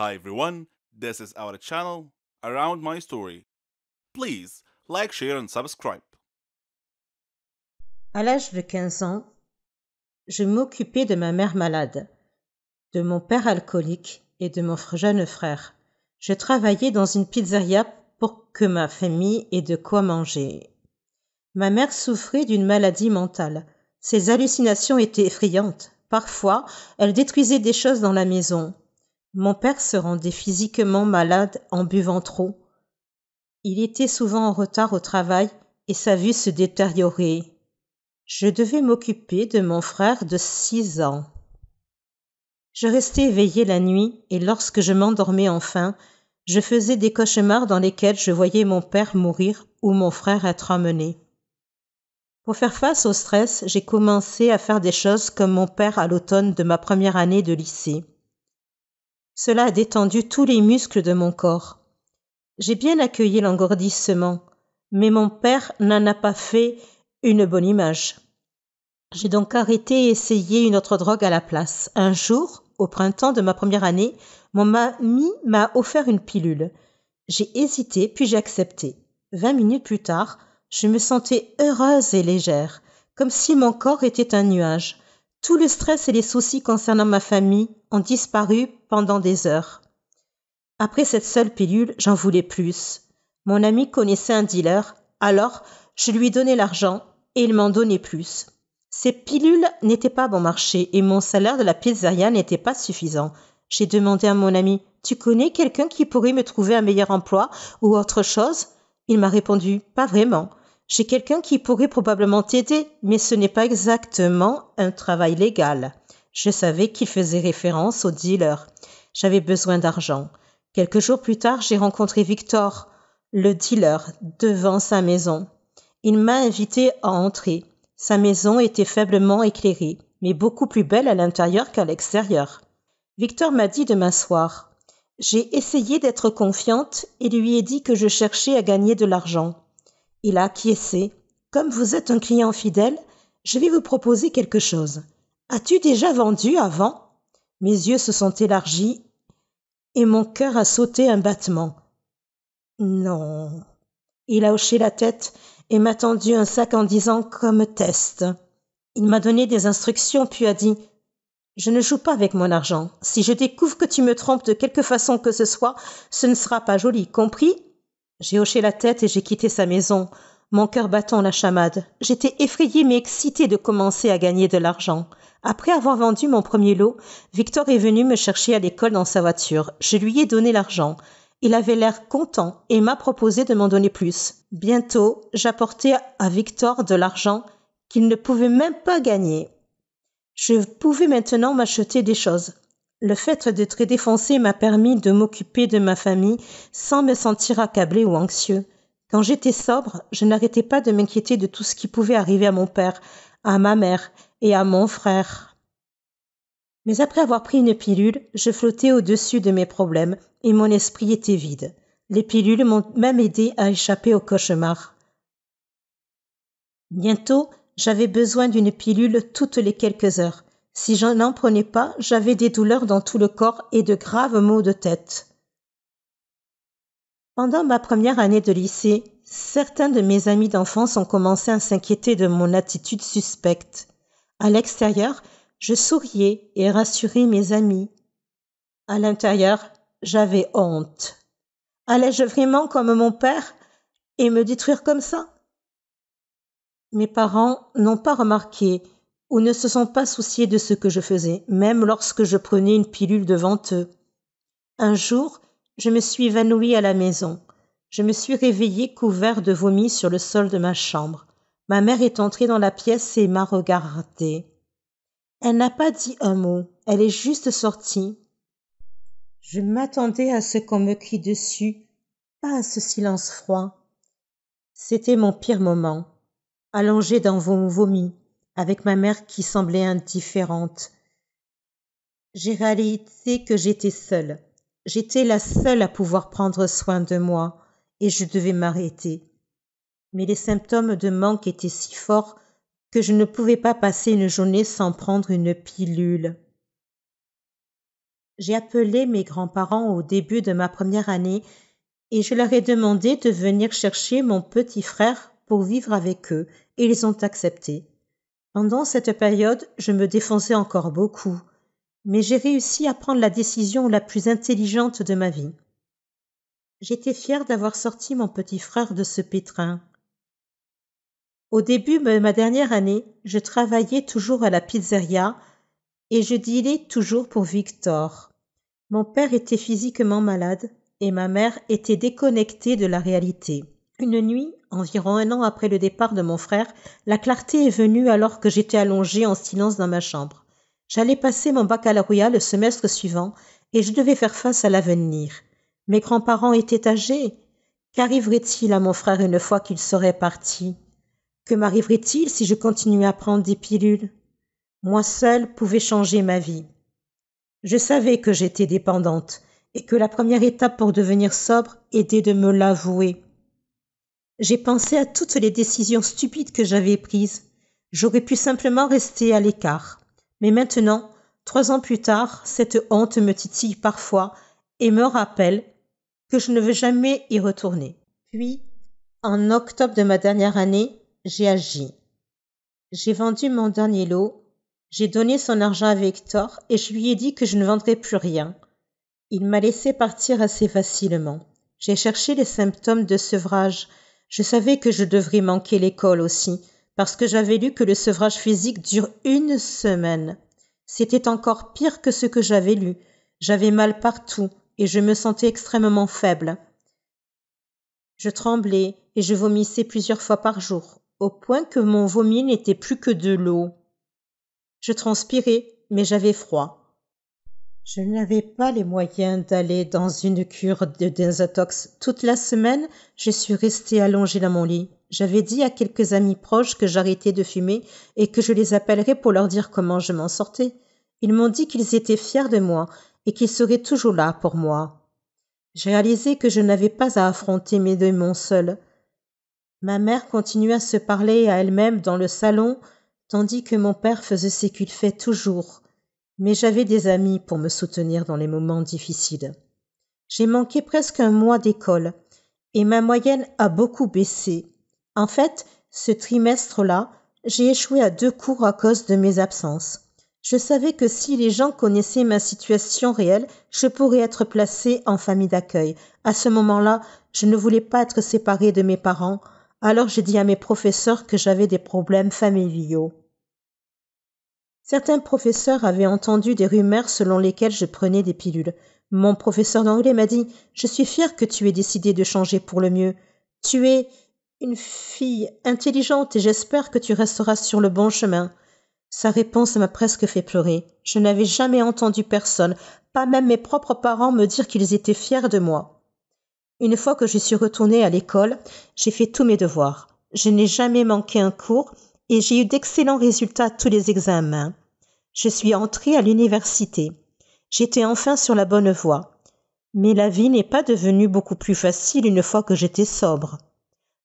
Hi everyone, this is our channel Around My Story. Please like, share and subscribe. À l'âge de 15 ans, je m'occupais de ma mère malade, de mon père alcoolique et de mon jeune frère. Je travaillais dans une pizzeria pour que ma famille ait de quoi manger. Ma mère souffrait d'une maladie mentale. Ses hallucinations étaient effrayantes. Parfois, elle détruisait des choses dans la maison. Mon père se rendait physiquement malade en buvant trop. Il était souvent en retard au travail et sa vue se détériorait. Je devais m'occuper de mon frère de 6 ans. Je restais éveillée la nuit et lorsque je m'endormais enfin, je faisais des cauchemars dans lesquels je voyais mon père mourir ou mon frère être emmené. Pour faire face au stress, j'ai commencé à faire des choses comme mon père à l'automne de ma première année de lycée. Cela a détendu tous les muscles de mon corps. J'ai bien accueilli l'engourdissement, mais mon père n'en a pas fait une bonne image. J'ai donc arrêté et essayé une autre drogue à la place. Un jour, au printemps de ma première année, mon ami m'a offert une pilule. J'ai hésité, puis j'ai accepté. 20 minutes plus tard, je me sentais heureuse et légère, comme si mon corps était un nuage. Tout le stress et les soucis concernant ma famille ont disparu pendant des heures. Après cette seule pilule, j'en voulais plus. Mon ami connaissait un dealer, alors je lui donnais l'argent et il m'en donnait plus. Ces pilules n'étaient pas bon marché et mon salaire de la pizzeria n'était pas suffisant. J'ai demandé à mon ami, « Tu connais quelqu'un qui pourrait me trouver un meilleur emploi ou autre chose ?» Il m'a répondu, « Pas vraiment. J'ai quelqu'un qui pourrait probablement t'aider, mais ce n'est pas exactement un travail légal. » Je savais qu'il faisait référence au dealer. J'avais besoin d'argent. Quelques jours plus tard, j'ai rencontré Victor, le dealer, devant sa maison. Il m'a invité à entrer. Sa maison était faiblement éclairée, mais beaucoup plus belle à l'intérieur qu'à l'extérieur. Victor m'a dit de m'asseoir. J'ai essayé d'être confiante et lui ai dit que je cherchais à gagner de l'argent. Il a acquiescé. Comme vous êtes un client fidèle, je vais vous proposer quelque chose. As-tu déjà vendu avant? Mes yeux se sont élargis et mon cœur a sauté un battement. Non. Il a hoché la tête et m'a tendu un sac en disant comme test. Il m'a donné des instructions puis a dit « Je ne joue pas avec mon argent. Si je découvre que tu me trompes de quelque façon que ce soit, ce ne sera pas joli, compris ?» J'ai hoché la tête et j'ai quitté sa maison, mon cœur battant la chamade. J'étais effrayée mais excitée de commencer à gagner de l'argent. Après avoir vendu mon premier lot, Victor est venu me chercher à l'école dans sa voiture. Je lui ai donné l'argent. Il avait l'air content et m'a proposé de m'en donner plus. Bientôt, j'apportais à Victor de l'argent qu'il ne pouvait même pas gagner. Je pouvais maintenant m'acheter des choses. Le fait d'être défoncé m'a permis de m'occuper de ma famille sans me sentir accablé ou anxieux. Quand j'étais sobre, je n'arrêtais pas de m'inquiéter de tout ce qui pouvait arriver à mon père, à ma mère et à mon frère. Mais après avoir pris une pilule, je flottais au-dessus de mes problèmes et mon esprit était vide. Les pilules m'ont même aidé à échapper au cauchemar. Bientôt, j'avais besoin d'une pilule toutes les quelques heures. Si je n'en prenais pas, j'avais des douleurs dans tout le corps et de graves maux de tête. Pendant ma première année de lycée, certains de mes amis d'enfance ont commencé à s'inquiéter de mon attitude suspecte. À l'extérieur, je souriais et rassurais mes amis. À l'intérieur, j'avais honte. Allais-je vraiment comme mon père et me détruire comme ça? Mes parents n'ont pas remarqué ou ne se sont pas souciés de ce que je faisais, même lorsque je prenais une pilule devant eux. Un jour, je me suis évanouie à la maison. Je me suis réveillée couvert de vomi sur le sol de ma chambre. Ma mère est entrée dans la pièce et m'a regardée. Elle n'a pas dit un mot, elle est juste sortie. Je m'attendais à ce qu'on me crie dessus, pas à ce silence froid. C'était mon pire moment. Allongée dans mon vomi, avec ma mère qui semblait indifférente. J'ai réalisé que j'étais seule. J'étais la seule à pouvoir prendre soin de moi, et je devais m'arrêter. Mais les symptômes de manque étaient si forts que je ne pouvais pas passer une journée sans prendre une pilule. J'ai appelé mes grands-parents au début de ma première année et je leur ai demandé de venir chercher mon petit frère pour vivre avec eux et ils ont accepté. Pendant cette période, je me défonçais encore beaucoup, mais j'ai réussi à prendre la décision la plus intelligente de ma vie. J'étais fière d'avoir sorti mon petit frère de ce pétrin. Au début de ma dernière année, je travaillais toujours à la pizzeria et je dînais toujours pour Victor. Mon père était physiquement malade et ma mère était déconnectée de la réalité. Une nuit, environ 1 an après le départ de mon frère, la clarté est venue alors que j'étais allongée en silence dans ma chambre. J'allais passer mon baccalauréat le semestre suivant et je devais faire face à l'avenir. Mes grands-parents étaient âgés. Qu'arriverait-il à mon frère une fois qu'il serait parti? Que m'arriverait-il si je continuais à prendre des pilules? Moi seule pouvais changer ma vie. Je savais que j'étais dépendante et que la première étape pour devenir sobre était de me l'avouer. J'ai pensé à toutes les décisions stupides que j'avais prises. J'aurais pu simplement rester à l'écart. Mais maintenant, 3 ans plus tard, cette honte me titille parfois et me rappelle que je ne veux jamais y retourner. Puis, en octobre de ma dernière année, j'ai agi. J'ai vendu mon dernier lot, j'ai donné son argent à Victor et je lui ai dit que je ne vendrais plus rien. Il m'a laissé partir assez facilement. J'ai cherché les symptômes de sevrage. Je savais que je devrais manquer l'école aussi, parce que j'avais lu que le sevrage physique dure 1 semaine. C'était encore pire que ce que j'avais lu. J'avais mal partout et je me sentais extrêmement faible. Je tremblais et je vomissais plusieurs fois par jour, au point que mon vomi n'était plus que de l'eau. Je transpirais, mais j'avais froid. Je n'avais pas les moyens d'aller dans une cure de désintox. Toute la semaine, je suis restée allongée dans mon lit. J'avais dit à quelques amis proches que j'arrêtais de fumer et que je les appellerais pour leur dire comment je m'en sortais. Ils m'ont dit qu'ils étaient fiers de moi et qu'ils seraient toujours là pour moi. J'ai réalisé que je n'avais pas à affronter mes démons seule. Ma mère continuait à se parler à elle-même dans le salon, tandis que mon père faisait ce qu'il fait toujours. Mais j'avais des amis pour me soutenir dans les moments difficiles. J'ai manqué presque 1 mois d'école et ma moyenne a beaucoup baissé. En fait, ce trimestre-là, j'ai échoué à 2 cours à cause de mes absences. Je savais que si les gens connaissaient ma situation réelle, je pourrais être placée en famille d'accueil. À ce moment-là, je ne voulais pas être séparée de mes parents, alors j'ai dit à mes professeurs que j'avais des problèmes familiaux. Certains professeurs avaient entendu des rumeurs selon lesquelles je prenais des pilules. Mon professeur d'anglais m'a dit « Je suis fière que tu aies décidé de changer pour le mieux. Tu es une fille intelligente et j'espère que tu resteras sur le bon chemin. » Sa réponse m'a presque fait pleurer. Je n'avais jamais entendu personne, pas même mes propres parents, me dire qu'ils étaient fiers de moi. Une fois que je suis retournée à l'école, j'ai fait tous mes devoirs. Je n'ai jamais manqué un cours et j'ai eu d'excellents résultats à tous les examens. Je suis entrée à l'université. J'étais enfin sur la bonne voie. Mais la vie n'est pas devenue beaucoup plus facile une fois que j'étais sobre.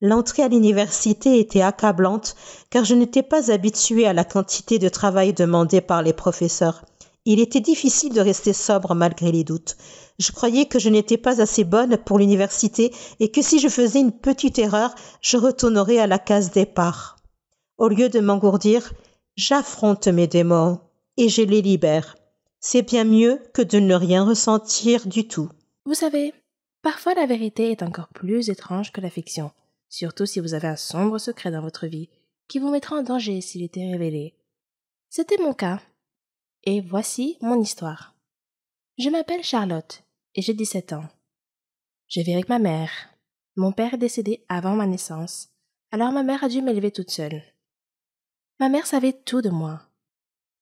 L'entrée à l'université était accablante car je n'étais pas habituée à la quantité de travail demandé par les professeurs. Il était difficile de rester sobre malgré les doutes. Je croyais que je n'étais pas assez bonne pour l'université et que si je faisais une petite erreur, je retournerais à la case départ. Au lieu de m'engourdir, j'affronte mes démons et je les libère. C'est bien mieux que de ne rien ressentir du tout. Vous savez, parfois la vérité est encore plus étrange que la fiction, surtout si vous avez un sombre secret dans votre vie qui vous mettra en danger s'il était révélé. C'était mon cas. Et voici mon histoire. Je m'appelle Charlotte et j'ai 17 ans. Je vis avec ma mère. Mon père est décédé avant ma naissance, alors ma mère a dû m'élever toute seule. Ma mère savait tout de moi.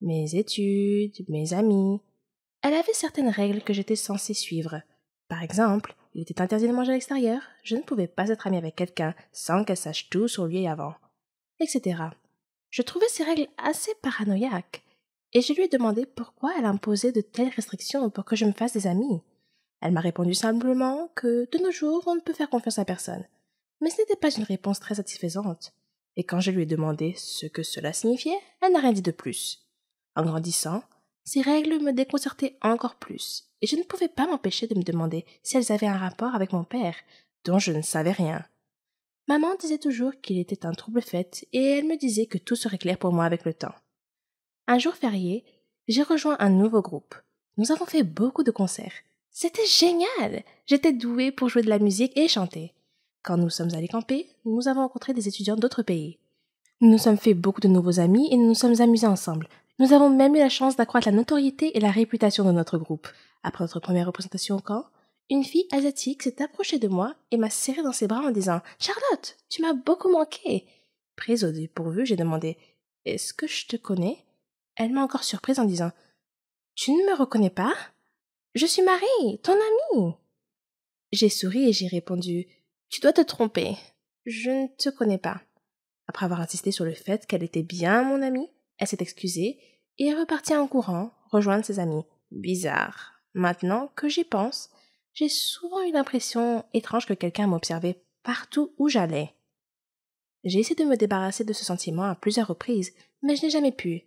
Mes études, mes amis. Elle avait certaines règles que j'étais censée suivre. Par exemple, il était interdit de manger à l'extérieur, je ne pouvais pas être amie avec quelqu'un sans qu'elle sache tout sur lui avant, etc. Je trouvais ces règles assez paranoïaques, et je lui ai demandé pourquoi elle imposait de telles restrictions pour que je me fasse des amis. Elle m'a répondu simplement que, de nos jours, on ne peut faire confiance à personne. Mais ce n'était pas une réponse très satisfaisante. Et quand je lui ai demandé ce que cela signifiait, elle n'a rien dit de plus. En grandissant, Ces règles me déconcertaient encore plus, et je ne pouvais pas m'empêcher de me demander si elles avaient un rapport avec mon père, dont je ne savais rien. Maman disait toujours qu'il était un trouble-fête, et elle me disait que tout serait clair pour moi avec le temps. Un jour férié, j'ai rejoint un nouveau groupe. Nous avons fait beaucoup de concerts. C'était génial! J'étais douée pour jouer de la musique et chanter. Quand nous sommes allés camper, nous avons rencontré des étudiants d'autres pays. Nous nous sommes fait beaucoup de nouveaux amis et nous nous sommes amusés ensemble. Nous avons même eu la chance d'accroître la notoriété et la réputation de notre groupe. Après notre première représentation au camp, une fille asiatique s'est approchée de moi et m'a serré dans ses bras en disant « Charlotte, tu m'as beaucoup manqué !» Prise au dépourvu, j'ai demandé « Est-ce que je te connais ?» Elle m'a encore surprise en disant « Tu ne me reconnais pas ? Je suis Marie, ton amie !» J'ai souri et j'ai répondu « Tu dois te tromper. Je ne te connais pas. » Après avoir insisté sur le fait qu'elle était bien mon amie, elle s'est excusée et est repartie en courant rejoindre ses amis. Bizarre. Maintenant que j'y pense, j'ai souvent eu l'impression étrange que quelqu'un m'observait partout où j'allais. J'ai essayé de me débarrasser de ce sentiment à plusieurs reprises, mais je n'ai jamais pu.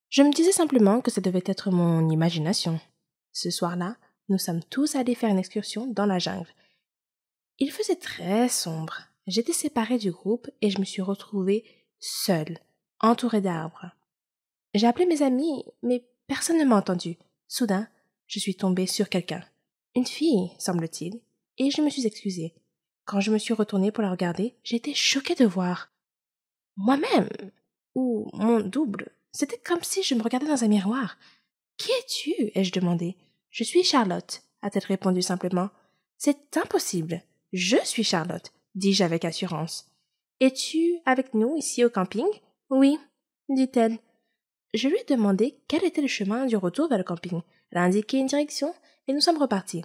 Je me disais simplement que ça devait être mon imagination. Ce soir-là, nous sommes tous allés faire une excursion dans la jungle. Il faisait très sombre. J'étais séparée du groupe et je me suis retrouvée seule, entourée d'arbres. J'ai appelé mes amis, mais personne ne m'a entendu. Soudain, je suis tombée sur quelqu'un. Une fille, semble-t-il, et je me suis excusée. Quand je me suis retournée pour la regarder, j'ai été choquée de voir moi-même, ou mon double. C'était comme si je me regardais dans un miroir. « Qui es-tu » ai-je demandé. « Je suis Charlotte » a-t-elle répondu simplement. « C'est impossible. Je suis Charlotte » dis-je avec assurance. « Es-tu avec nous ici au camping ?»« Oui » dit-elle. Je lui ai demandé quel était le chemin du retour vers le camping. Elle a indiqué une direction et nous sommes repartis.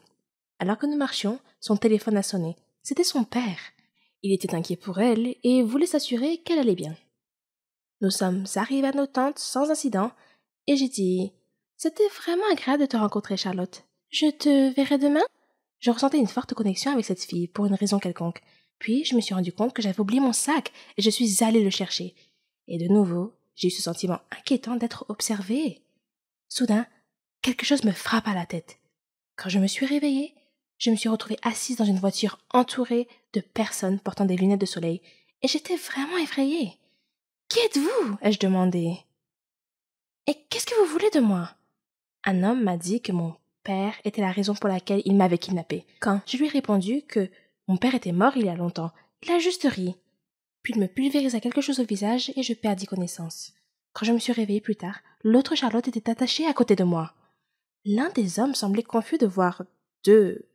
Alors que nous marchions, son téléphone a sonné. C'était son père. Il était inquiet pour elle et voulait s'assurer qu'elle allait bien. Nous sommes arrivés à nos tentes sans incident et j'ai dit « C'était vraiment agréable de te rencontrer, Charlotte. Je te verrai demain ?» Je ressentais une forte connexion avec cette fille pour une raison quelconque. Puis je me suis rendu compte que j'avais oublié mon sac et je suis allée le chercher. Et de nouveau, j'ai eu ce sentiment inquiétant d'être observée. Soudain, quelque chose me frappe à la tête. Quand je me suis réveillée, je me suis retrouvée assise dans une voiture entourée de personnes portant des lunettes de soleil et j'étais vraiment effrayée. « Qui êtes-vous » ai-je demandé. « Et qu'est-ce que vous voulez de moi ?» Un homme m'a dit que mon père était la raison pour laquelle il m'avait kidnappée. Quand je lui ai répondu que mon père était mort il y a longtemps, il a juste ri. Puis il me pulvérisa quelque chose au visage et je perdis connaissance. Quand je me suis réveillée plus tard, l'autre Charlotte était attachée à côté de moi. L'un des hommes semblait confus de voir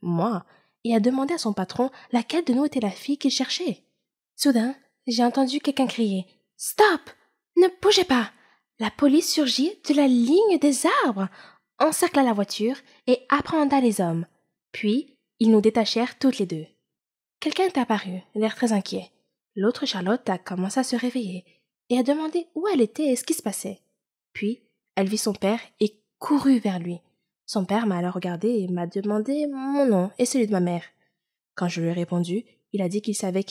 moi et a demandé à son patron laquelle de nous était la fille qu'il cherchait. Soudain, j'ai entendu quelqu'un crier « Stop! Ne bougez pas !» La police surgit de la ligne des arbres, encercla la voiture et apprehenda les hommes. Puis, ils nous détachèrent toutes les deux. Quelqu'un est apparu, l'air très inquiet. L'autre Charlotte a commencé à se réveiller et a demandé où elle était et ce qui se passait. Puis, elle vit son père et courut vers lui. Son père m'a alors regardé et m'a demandé mon nom et celui de ma mère. Quand je lui ai répondu, il a dit qu'il savait qui